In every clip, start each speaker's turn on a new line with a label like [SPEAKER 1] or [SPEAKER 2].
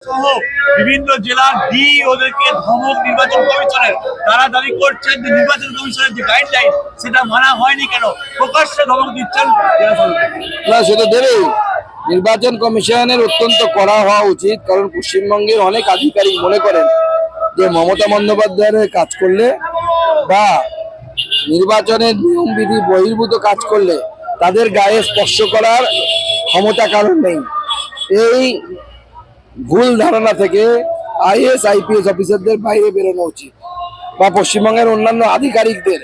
[SPEAKER 1] সহ বিভিন্ন জেলার ওদেরকে ধমক নির্বাচন কমিশনের। তারা দাবি করছেন যে নির্বাচন কমিশনের যে গাইডলাইন সেটা মানা হয়নি, কেন প্রকাশ্যে ধমক দিচ্ছেন
[SPEAKER 2] না, সেটা দেবেই। নির্বাচন কমিশনের অত্যন্ত কড়া হওয়া উচিত, কারণ পশ্চিমবঙ্গের অনেক আধিকারিক মনে করেন যে মমতা বন্দ্যোপাধ্যায়ের কাজ করলে বা নির্বাচনের নিয়ম বিধি বহির্ভূত কাজ করলে তাদের গায়ে স্পর্শ করার ক্ষমতা কারণ নেই। এই ভুল ধারণা থেকে আইএস আইপিএস অফিসারদের বাইরে বেরোনো উচিত বা পশ্চিমবঙ্গের অন্যান্য আধিকারিকদের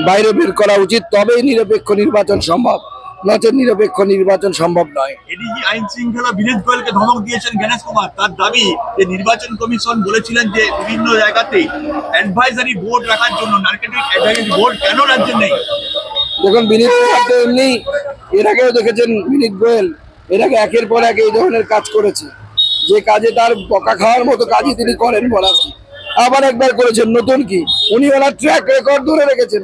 [SPEAKER 2] বাইরে বের করা উচিত, তবেই নিরপেক্ষ নির্বাচন সম্ভব, নচেত নিরপেক্ষ নির্বাচন সম্ভব নয়।
[SPEAKER 1] এডিজি আইন শৃঙ্খলা বিনীত গোয়েলকে ধমক দিয়েছেন জ্ঞানেশ কুমার। তার দাবি যে নির্বাচন কমিশন বলেছিলেন যে বিভিন্ন জায়গাতে অ্যাডভাইজারি বোর্ড রাখার জন্য, নার্কোটিক অ্যাডভাইজারি বোর্ড কেন রাজ্যে নেই?
[SPEAKER 2] দেখুন, বিনীত কুমার তো এমনি এর আগেও দেখেছেন, বিনীত গোয়েল এর আগে একের পর এক এই ধরনের কাজ করেছে, যে কাজে তার বকা খাওয়ার মতো কাজই তিনি করেন বলা কি। আবার একবার করেছেন, নতুন কি, উনি ওনার ট্র্যাক রেকর্ড ধরে রেখেছেন।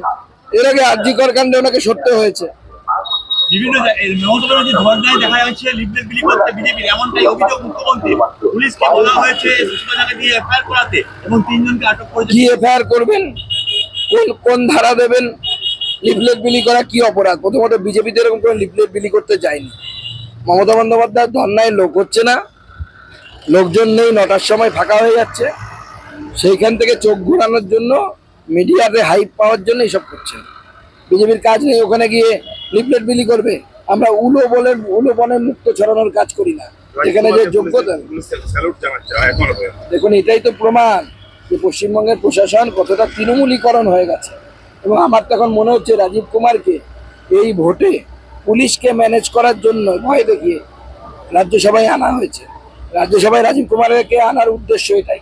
[SPEAKER 2] এর আগে আরজিকর কাণ্ডে ওনাকে সরতে হয়েছে।
[SPEAKER 1] বিভিন্ন ধর্নায় দেখা যাচ্ছে লিফলেট বিলি করতে বিজেপির, এমনটাই অভিযোগ মুখ্যমন্ত্রী। পুলিশকে বলা হয়েছে সূচনাকে দিয়ে এফআইআর করাতে এবং 3 জনকে আটক করেছে।
[SPEAKER 2] কি এফআইআর করবেন, কোন ধারা দেবেন? লিফলেট বিলি করা কি অপরাধ? প্রথমত বিজেপিতে এরকম কোনো লিফলেট বিলি করতে যায়নি। মমতা বন্দ্যোপাধ্যায় ধর্নায় লোক হচ্ছে না, লোকজন নেই, 9টার সময় ফাঁকা হয়ে যাচ্ছে, সেইখান থেকে চোখ ঘোরানোর জন্য, মিডিয়াতে হাইপ পাওয়ার জন্য এইসব করছেন। বিজেপির কাজ নেই ওখানে গিয়ে লিফলেট বিলি করবে। আমরা উলো বনের মুক্ত ছড়ানোর কাজ করি না, এখানে যে যোগ্যতা। দেখুন, এটাই তো প্রমাণ যে পশ্চিমবঙ্গের প্রশাসন কতটা তৃণমূলীকরণ হয়ে গেছে। এবং আমার তখন মনে হচ্ছে রাজীব কুমারকে এই ভোটে পুলিশকে ম্যানেজ করার জন্য ভয় দেখিয়ে রাজ্যসভায় আনা হয়েছে। রাজ্যসভায় রাজীব কুমারকে আনার উদ্দেশ্য এটাই।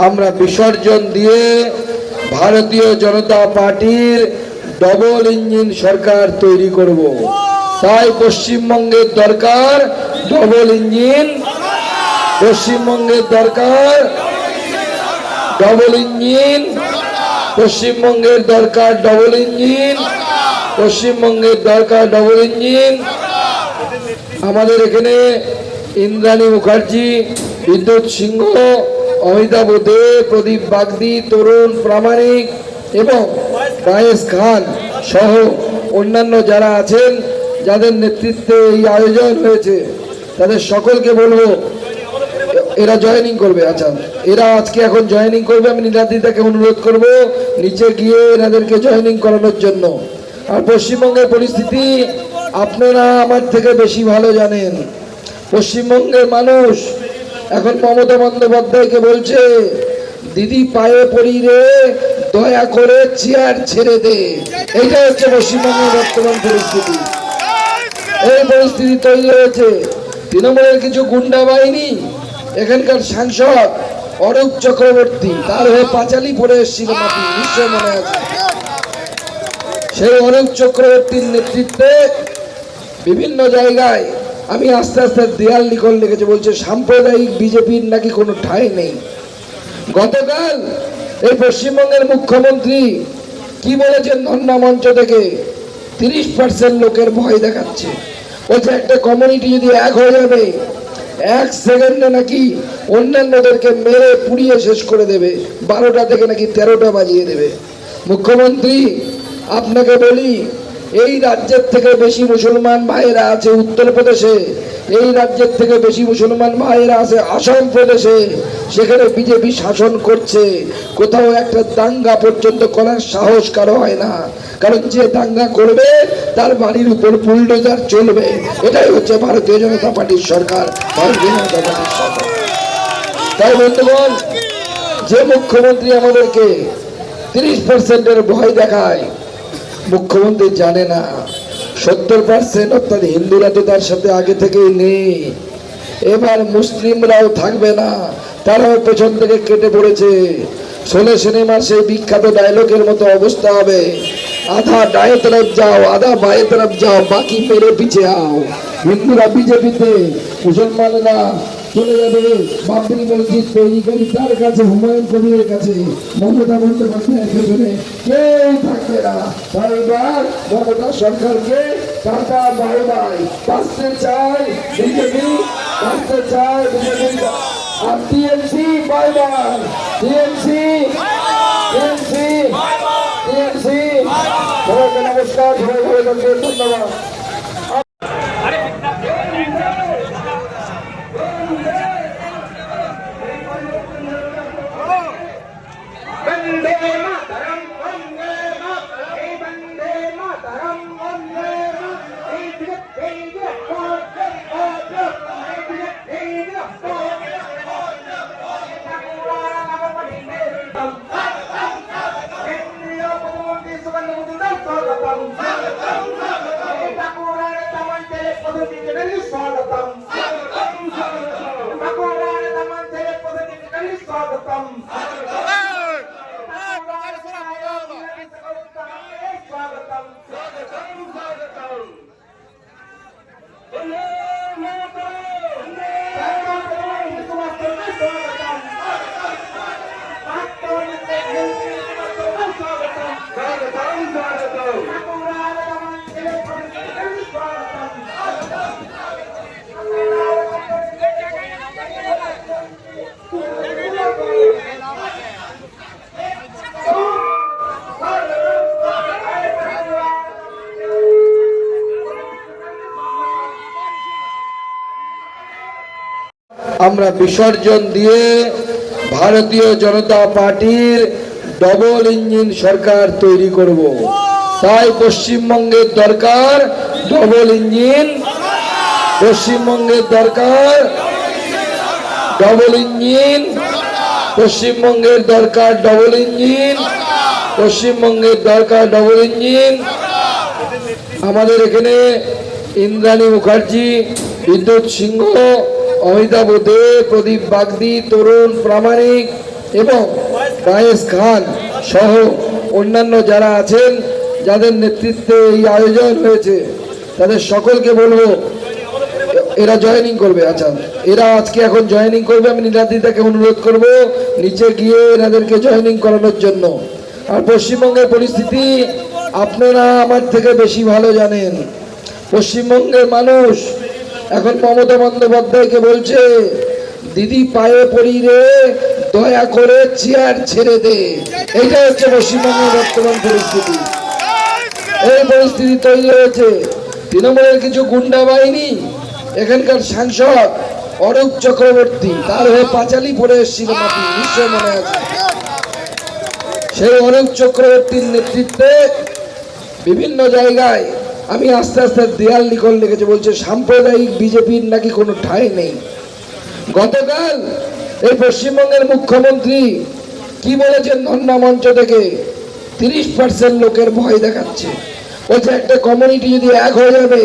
[SPEAKER 2] আমরা বিসর্জন দিয়ে ভারতীয় জনতা পার্টির ডবল ইঞ্জিন সরকার তৈরি করব। তাই পশ্চিমবঙ্গের দরকার ডবল ইঞ্জিন, পশ্চিমবঙ্গের দরকার ডবল ইঞ্জিন, পশ্চিমবঙ্গের দরকার ডবল ইঞ্জিন, পশ্চিমবঙ্গের দরকার ডবল ইঞ্জিন। আমাদের এখানে ইন্দ্রাণী মুখার্জি, বিদ্যুৎ সিংহ, অমিতাভ দে, প্রদীপ বাগদি, তরুণ প্রামাণিক এবং পায়েস খান সহ অন্যান্য যারা আছেন, যাদের নেতৃত্বে এই আয়োজন হয়েছে, তাদের সকলকে বলবো এরা জয়েনিং করবে। আচ্ছা, এরা আজকে এখন জয়েনিং করবে। আমি নীলাদিতাকে অনুরোধ করব নিচে গিয়ে এনাদেরকে জয়েনিং করানোর জন্য। আর পশ্চিমবঙ্গের পরিস্থিতি আপনারা আমার থেকে বেশি ভালো জানেন। পশ্চিমবঙ্গের মানুষ এখন মমতা বন্দ্যোপাধ্যায়কে বলছে, দিদি পায়ে পড়ি রে, দয়া করে চেয়ার ছেড়ে দে। এইটা হচ্ছে পশ্চিমবঙ্গের বর্তমান পরিস্থিতি। এই পরিস্থিতি তৈরি হয়েছে তৃণমূলের কিছু গুন্ডা বাহিনী। এখানকার সাংসদ অরূপ চক্রবর্তী, তার হয়ে পাঁচালি পড়ে এসেছিল মাটি, নিশ্চয় মনে আছে। সেই অরূপ চক্রবর্তীর নেতৃত্বে বিভিন্ন জায়গায় আমি আস্তে আস্তে দেয়াল লিখন লিখেছে, বলছে সাম্প্রদায়িক বিজেপির নাকি কোনো ঠাঁই নেই। গতকাল এই পশ্চিমবঙ্গের মুখ্যমন্ত্রী কি বলেছেন ধর্ণা মঞ্চ থেকে? 30% লোকের ভয় দেখাচ্ছে, বলছে একটা কমিউনিটি যদি এক হয়ে যাবে 1 সেকেন্ডে নাকি অন্যান্যদেরকে মেরে পুড়িয়ে শেষ করে দেবে, 12টা থেকে নাকি 13টা বাজিয়ে দেবে। মুখ্যমন্ত্রী আপনাকে বলি, এই রাজ্যের থেকে বেশি মুসলমান ভাইয়েরা আছে উত্তরপ্রদেশে, এই রাজ্যের থেকে বেশি মুসলমান ভাইয়েরা আছে আসাম প্রদেশে, সেখানে বিজেপি শাসন করছে। কোথাও একটা দাঙ্গা পর্যন্ত করার সাহস কারো হয় না, কারণ যে দাঙ্গা করবে তার বাড়ির উপর বুলডোজার চলবে। এটাই হচ্ছে ভারতীয় জনতা পার্টির সরকার, ভারতীয় জনতা পার্টির সরকার। তাই বন্ধুগণ, যে মুখ্যমন্ত্রী আমাদেরকে 30%-এর ভয় দেখায়, মুখ্যমন্ত্রী জানে না 70% অর্থাৎ হিন্দুরা তো তার সাথে আগে থেকেই নেই, এবার মুসলিমরাও থাকবে না, তারাও পেছন থেকে কেটে পড়েছে। 16 সিনেমার সেই বিখ্যাত ডায়লগের মতো অবস্থা হবে, আধা ডায়ে তরফ যাও আধা বায়ে তরফ যাও বাকি মেরে পিছে আও। হিন্দুরা বিজেপিতে, মুসলমানরা চলে যাবে বাবরি মসজিদ তৈরি করি তার কাছে, হুমায়ুন কবিরের কাছে, মমতা বন্দ্যোপাধ্যায়ের পেছনে কেউ থাকবে না। তাই এবার মমতা সরকারকে টাটা বাই বাই, বাঁচতে চায় বিজেপি, বাঁচতে চায় বিজেপি। আর TMC bye bye, TMC TMC TMC. সবাইকে নমস্কার, সবাই ভালো থাকবেন, ধন্যবাদ।
[SPEAKER 3] वंदे मातरम वंदे मातरम हे वंदे मातरम वंदे मातरम हे जगत हे जगत हे
[SPEAKER 2] আমরা বিসর্জন দিয়ে ভারতীয় জনতা পার্টির ডবল ইঞ্জিন সরকার তৈরি করব। তাই পশ্চিমবঙ্গের দরকার ডবল ইঞ্জিন, পশ্চিমবঙ্গের দরকার ডবল ইঞ্জিন, পশ্চিমবঙ্গের দরকার ডবল ইঞ্জিন, পশ্চিমবঙ্গের দরকার ডবল ইঞ্জিন। আমাদের এখানে ইন্দ্রাণী মুখার্জি, বিদ্যুৎ সিংহ, অমিতাভ দে, প্রদীপ বাগদি, তরুণ প্রামাণিক এবং কায়েস খান সহ অন্যান্য যারা আছেন, যাদের নেতৃত্বে এই আয়োজন হয়েছে, তাদের সকলকে বলবো এরা জয়েনিং করবে। আচ্ছা, এরা আজকে এখন জয়েনিং করবে। আমি নীলাদিতাকে অনুরোধ করব নিচে গিয়ে এনাদেরকে জয়েনিং করানোর জন্য। আর পশ্চিমবঙ্গের পরিস্থিতি আপনারা আমার থেকে বেশি ভালো জানেন। পশ্চিমবঙ্গের মানুষ এখন মমতা বন্দ্যোপাধ্যায়কে বলছে, দিদি পায়ে পড়ি রে, দয়া করে চেয়ার ছেড়ে দে। এইটা হচ্ছে পশ্চিমবঙ্গের বর্তমান পরিস্থিতি। এই পরিস্থিতি তৈরি হয়েছে তৃণমূলের কিছু গুন্ডা বাহিনী, এখানকার সাংসদ অরূপ চক্রবর্তী, তার হয়ে পাঁচালি পড়ে এসেছিল মাটি, নিশ্চয় মনে আছে। সেই অরূপ চক্রবর্তীর নেতৃত্বে বিভিন্ন জায়গায় আমি আস্তে আস্তে দেয়াল লিখন লিখেছে, বলছে সাম্প্রদায়িক বিজেপির নাকি কোনো ঠাঁই নেই। গতকাল এই পশ্চিমবঙ্গের মুখ্যমন্ত্রী কি বলেছেন ধর্ণা মঞ্চ থেকে? 30% লোকের ভয় দেখাচ্ছে, বলছে একটা কমিউনিটি যদি এক হয়ে যাবে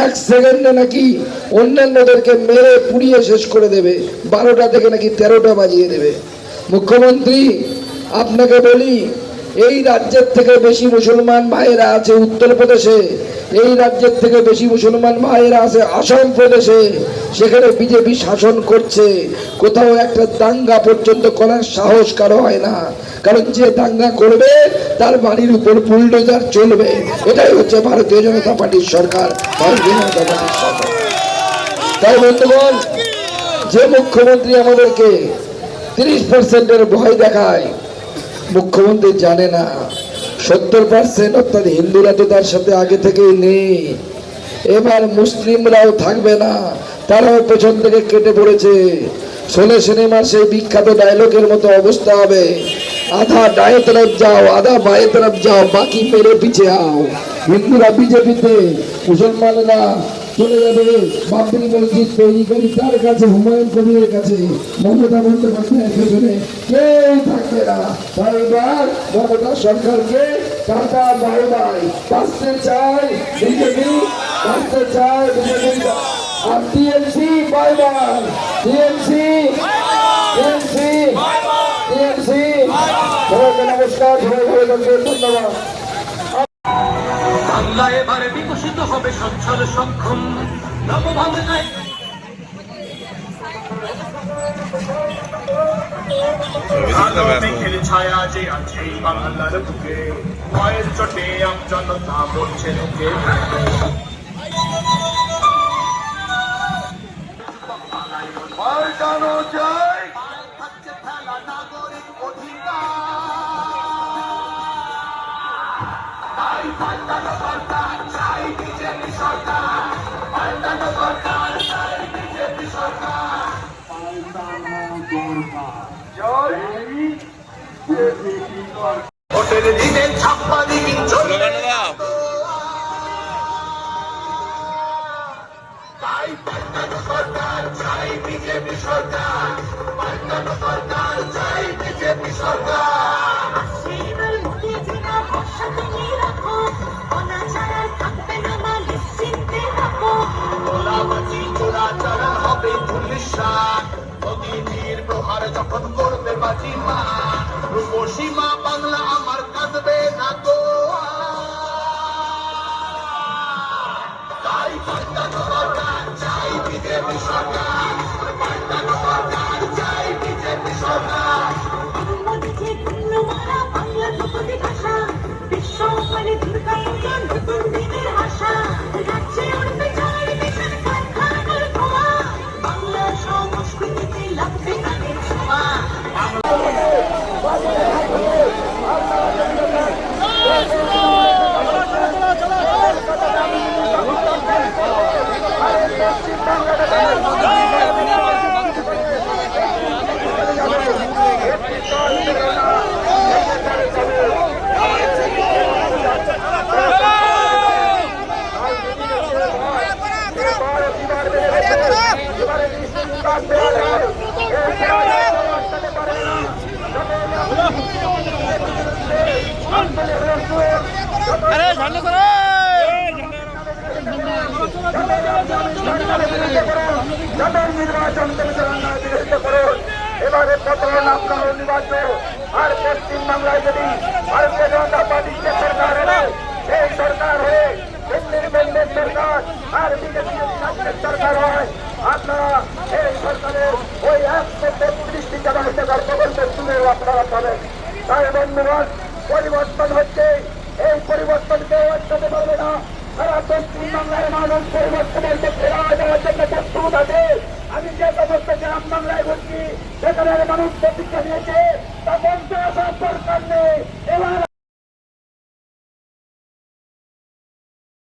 [SPEAKER 2] 1 সেকেন্ডে নাকি অন্যান্যদেরকে মেরে পুড়িয়ে শেষ করে দেবে, 12টা থেকে নাকি 13টা বাজিয়ে দেবে। মুখ্যমন্ত্রী আপনাকে বলি, এই রাজ্যের থেকে বেশি মুসলমান ভাইয়েরা আছে উত্তরপ্রদেশে, এই রাজ্যের থেকে বেশি মুসলমান ভাইয়েরা আছে আসাম প্রদেশে, সেখানে বিজেপি শাসন করছে। কোথাও একটা দাঙ্গা পর্যন্ত করার সাহস কারো হয় না, কারণ যে দাঙ্গা করবে তার বাড়ির উপর বুলডোজার চলবে। এটাই হচ্ছে ভারতীয় জনতা পার্টির সরকার, ভারতীয় জনতা পার্টির সরকার। তাই বন্ধুগণ, যে মুখ্যমন্ত্রী আমাদেরকে 30% ভয় দেখায়, মুখ্যমন্ত্রী জানে না 70% অর্থাৎ হিন্দুরা তো তার সাথে আগে থেকেই নেই, এবার মুসলিমরাও থাকবে না, তারাও পেছন থেকে কেটে পড়েছে। 16 সিনেমার সেই বিখ্যাত ডায়লগের মতো অবস্থা হবে, আধা ডায়ে তরফ যাও আধা বায়ে তরফ যাও বাকি মেরে পিছে আও। হিন্দুরা বিজেপিতে, মুসলমানরা চলে যাবে বাবরি মসজিদ তৈরি করি তার কাছে, হুমায়ুন কবিরের কাছে, মমতা বন্দ্যোপাধ্যায়ের পেছনে কেউ থাকবে না। তাই এবার মমতা সরকারকে টাটা বাই বাই, বাঁচতে চাই বিজেপি, বাঁচতে চাই বিজেপি। আর TMC bye bye, TMC TMC TMC. সবাইকে নমস্কার, সবাই ভালো থাকবেন, ধন্যবাদ।
[SPEAKER 4] বাংলা এবারে বিকশিত হবে সচ্ছল সক্ষম নবভাবনায়। মেঘের ছায়া যে আছে বাংলার বুকে, ভয়ের চোটে আমজনতা মরছে লোকে। পাল্টানো যায় থাকছে ফেলা নাগরিক অধিকার। পাল্টানো সরকার চাই বিজেপি সরকার, পাল্টানো সরকার চাই বিজেপি সরকার, পাল্টানো দরকার জয় বিজেপি সরকার। ভোটের দিনে ছাপ্পা দিন চলবে তাই পাল্টানো সরকার চাই বিজেপি সরকার, পাল্টানো সরকার চাই বিজেপি সরকার। চোরাচালান হবে ধূলিসাৎ, মোদিজির প্রহার যখন করবে বাজি মা, রূপসীমা বাংলা আমার কাঁদবে না গো। তাই পাল্টানো সরকার চাই বিজেপি সরকার, পাল্টানো সরকার চাই বিজেপি সরকার। নির্বাচন এবারে প্রথম আপনার নির্বাচন। আর পশ্চিমবাংলায় যদি ভারতীয় জনতা পার্টির যে সরকার এলো, সেই সরকার হয়ে দিল্লির সরকার আর বিজেপি সরকার হয়, আপনারা এই সরকারের ওই 133টি জনহিতকর প্রকল্পের তুলেও আপনারা পাবেন। তাই বন্ধুগণ, পরিবর্তন হচ্ছে, এই পরিবর্তন কেউ আটকাতে পারবে না। সারা পশ্চিমবাংলার মানুষ পরিবর্তনের ফেরা যাওয়ার জন্য প্রস্তুত আছে। আমি যে সমস্ত গ্রাম বাংলায় বলছি, সেখানে মানুষ প্রতিজ্ঞা নিয়েছে, তখন তো সরকার নেই। এবার